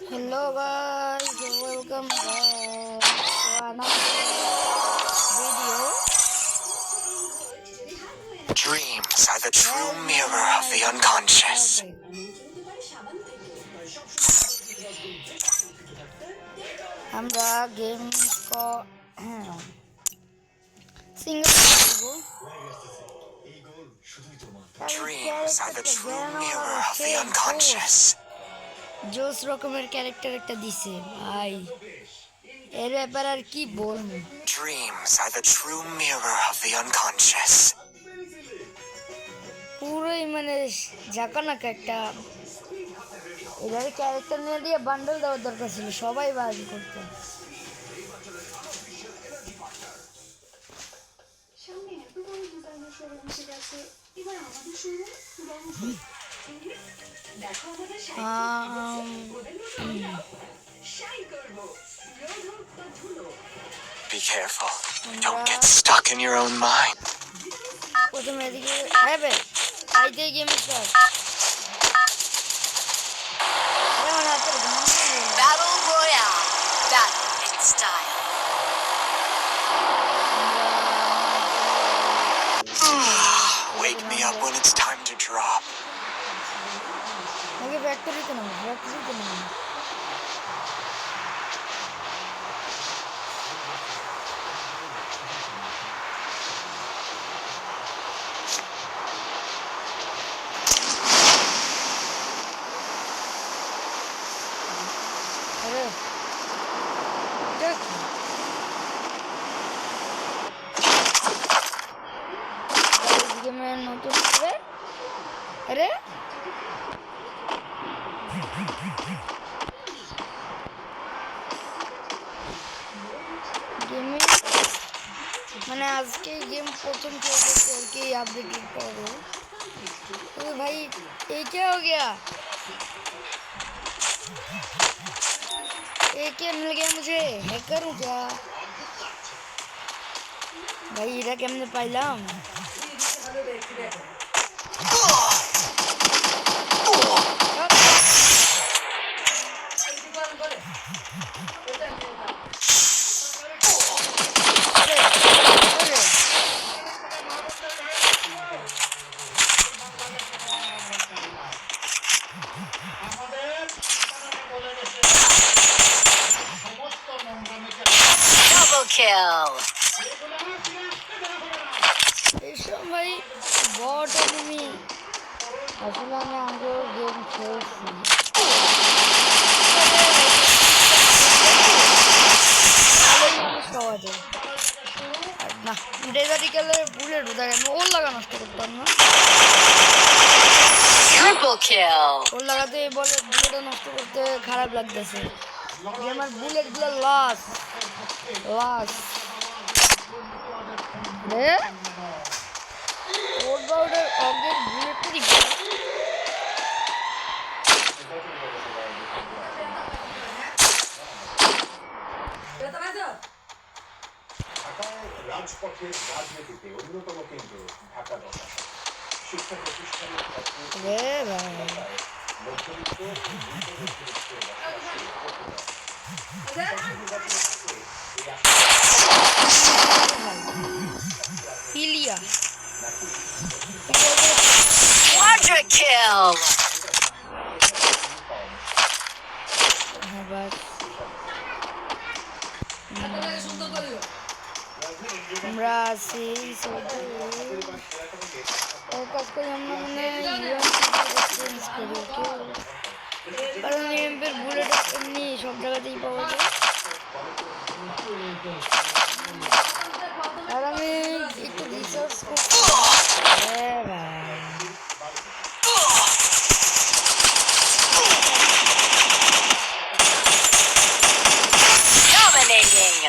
Hello guys, welcome back to another video. Dreams are the true mirror of the unconscious. আমরা game single Dreams are the true mirror of the unconscious. জোস রকমের character একটা দিছে ভাই, এর ব্যাপারে আর কি বলবো। Dreams are the true mirror of the unconscious. পুরোই মানে ঝাঁকানাকা একটা, এদের ক্যারেক্টার নিয়ে দিয়ে বান্ডেল দেওয়ার দরকার ছিল, সবাই বাজি করতো। Be careful. Don't get stuck in your own mind. প্রথমে এদিকে হবে আইতে game start. Battle Royale. Battle in style. Wake me up when it's time to drop. আগে ফ্যাক্টরিতে নাও, ফ্যাক্টরিতে নাও। নতুন করে আরে গেমে মানে আজকে গেম প্রথম খেলতেছি আর কি, আপডেটের পরে। तो भाई ये क्या हो गया, ये क्या मिल गया मुझे, हैकर हूँ क्या भाई? इरा केमने पाइलाम Double kill. এইসব ভাই বট এনিমি, আসলে আমি আগেও গেম খেলছি। না ডেজার্টিক্যালে বুলেট উদার ওর লাগা নষ্ট করতাম না, ওর লাগাতে বলে বুলেটও নষ্ট করতে খারাপ লাগতেছে। আমার বুলেটগুলো লস লস রে ওর বাউডের অগের বুলেটটা দিবে। রাজপথের রাজনীতিতে অন্যতম কেন্দ্র ঢাকা দশা শিক্ষা প্রতিষ্ঠানের Filia. Quadra kill. আমরা আছি কাজ করি, আমরা মানে চেঞ্জ করি, কারণ ইউএমপির বুলেট এমনি সব জায়গাতেই পাওয়া যায়। আর আমি একটু রিসার্চ করছি। Dominating.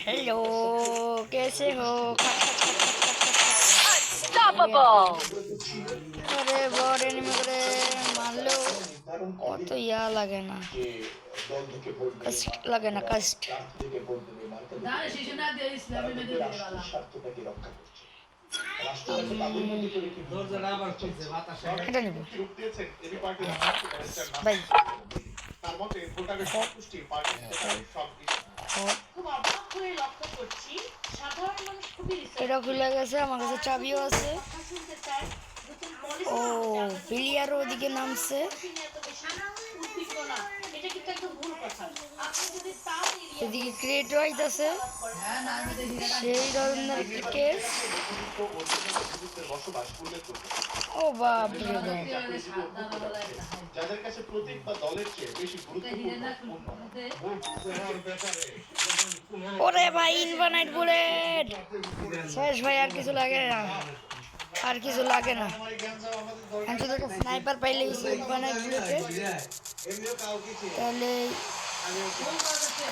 हेलो कैसे हो? Unstoppable. अरे बहुत एनिमी करे मान लो এমন অত ইয়া লাগে না, যে দল থেকে ভোট দেবে, কষ্ট লাগে না, কষ্ট। প্রার্থী থেকে ভোট দেবে, মার্কা থেকে ভোট দেবে, তারা কিন্তু রাষ্ট্রের স্বার্থটাকে রক্ষা করছে। রাষ্ট্রটাকে তাদের মধ্যে করে কি এটা নেব যোগ দিয়েছেন এবি পার্টির ভাই। তার মতে ভোটারের সন্তুষ্টি পার্টির সব কিছু। খুব অবাক হয়ে লক্ষ্য করছি সাধারণ মানুষ খুবই এটা খুলে গেছে, আমার কাছে চাবিও আছে। কথা শুনতে চায় নতুন ও পলিসি প্লেয়ারও ওদিকে নামছে। এত বেশি উদ্দীপনা এটা কিন্তু একদম ভুল কথা আপনি যদি তাও এরিয়া এদিকে ক্রিয়েট হইতাছে সেই ধরনের একটা কেস। বসবাস উল্লেখ করতে ও বাপরে বাপ, যাদের কাছে প্রতীক বা দলের চেয়ে বেশি গুরুত্বপূর্ণ ওরে ভাই ইনফানাইট বুলেট শেষ ভাই, আর কিছু লাগে না, আর কিছু লাগে না। আমি শুধু একটা স্নাইপার পাইলে ইনফানাইট বুলেটে তাহলে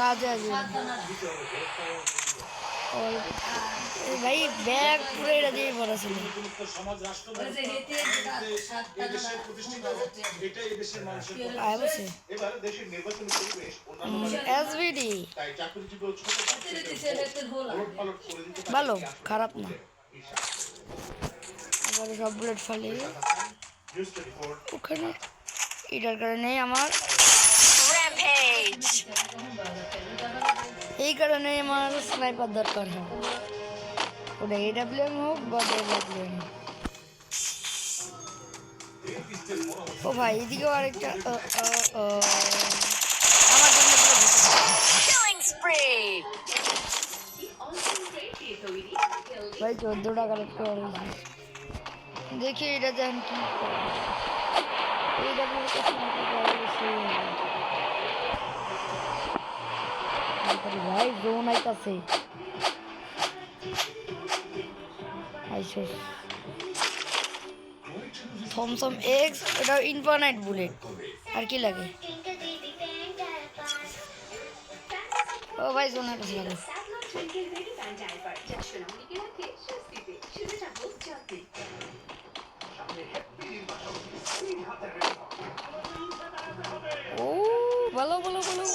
কাজে আসবে। এই ভাই ব্যাগ পুরো এটা দিয়ে ভরা ছিল। সমাজ রাষ্ট্র আয় বসে এবার দেশের নির্বাচনী পরিবেশ অন্যান্য এসভিডি তাই চাকরিজীবী ও ছোট পালট করে দিতে পারে ভালো, খারাপ না। আবার সব বুলেট ফেলে নিউজ 24 ওখানে, এটার কারণেই আমার, এই কারণেই আমার স্নাইপার দরকার হয়, ওটা এডাব্লিউএম হোক বা এডাব্লিউএম। ও ভাই এদিকেও আরেকটা আমার জন্য ভাই 14টা কালেক্ট করা হয়েছে। দেখি এটা জান কি ভাই জোন আইতাছে। থমসম এক্স, এটা ইনফানাইট বুলেট, আর কি লাগে। ও ভাই জোন আইতাছে ভালো। ও ভালো ভালো ভালো,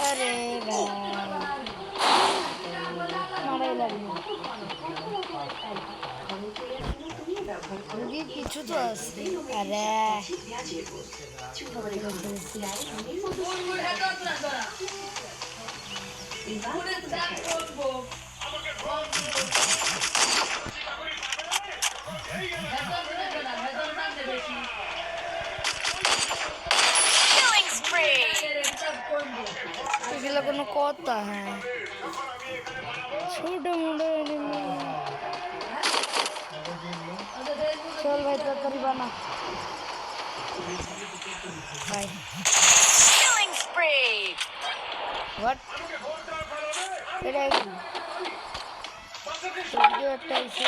আরে মারাই লাগবে। কিছু তো আছে, আরে এগুলো কোনো কথা? হ্যাঁ ছোট মোটো চল ভাই তরকারি বানা ভাই। হোয়াট এটা কি? ভিডিও একটা আছে।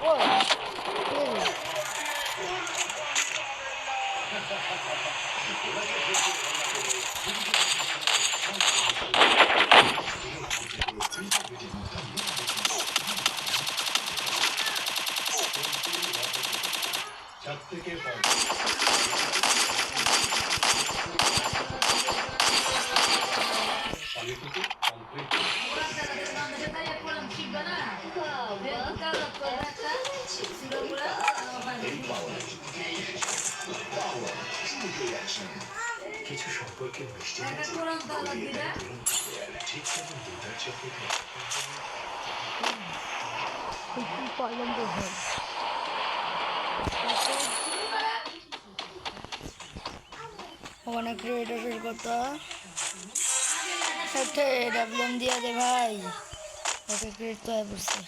ও কিছু সম্পর্কে মিষ্টি ঠিক যেমন দুধার চোখে পালন তো হয়। ওখানে ক্রিয়েটারের কথা একটা ডাবলাম দিয়া দে ভাই। ওকে ক্রিয়েট তো পড়ছে।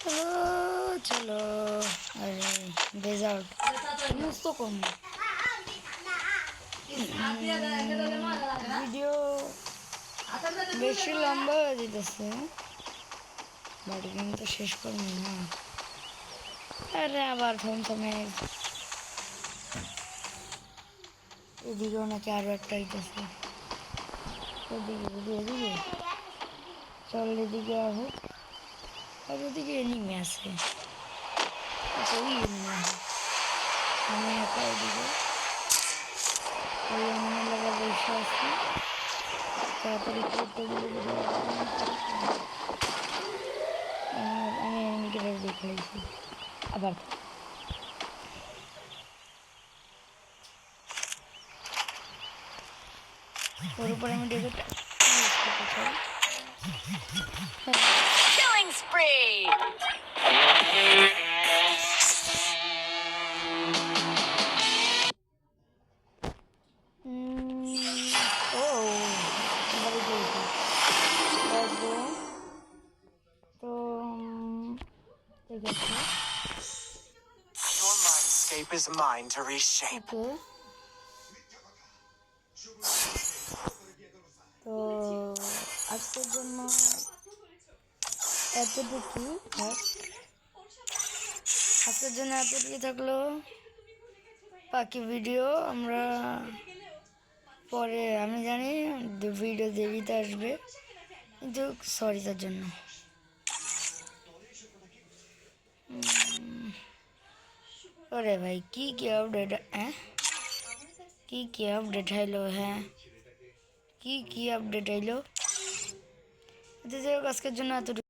চলো চলো, আরে বেজ আউট ইউজ তো কম ভিডিও বেশি লম্বা হয়ে যেতেছে, বাট কিন্তু শেষ করবো না। আরে আবার থমথমে এদিকেও নাকি আরো একটা আইতেছে, ওদিকে এদিকে চল, এদিকে আহো, আর ওদিকে এনিমে আছে, আচ্ছা ওই এনিমে আমি একা ওদিকে ওই এনিমে লাগা বসে আছি, তাড়াতাড়ি করতে গেলে আমি এনিমিকে দেখে আইছি আবার। ওর উপর আমি ডেজার্ট ইউজ করতে চাই। Killing spree! ও এবারে দিয়েছি দেখবো তো, ঠিক আছে Your mindscape is mine to reshape. ওকে। তো আজকের জন্য এতটুকু আজকের জন্য এতটুকু থাকলো, বাকি ভিডিও আমরা পরে, আমি জানি ভিডিও দেরিতে আসবে, কিন্তু সরি তার জন্য। ওরে ভাই কি কি আপডেট, হ্যাঁ কি আপডেট আইলো, হ্যাঁ কি আপডেট আইলো। আজকের জন্য এতটুকু।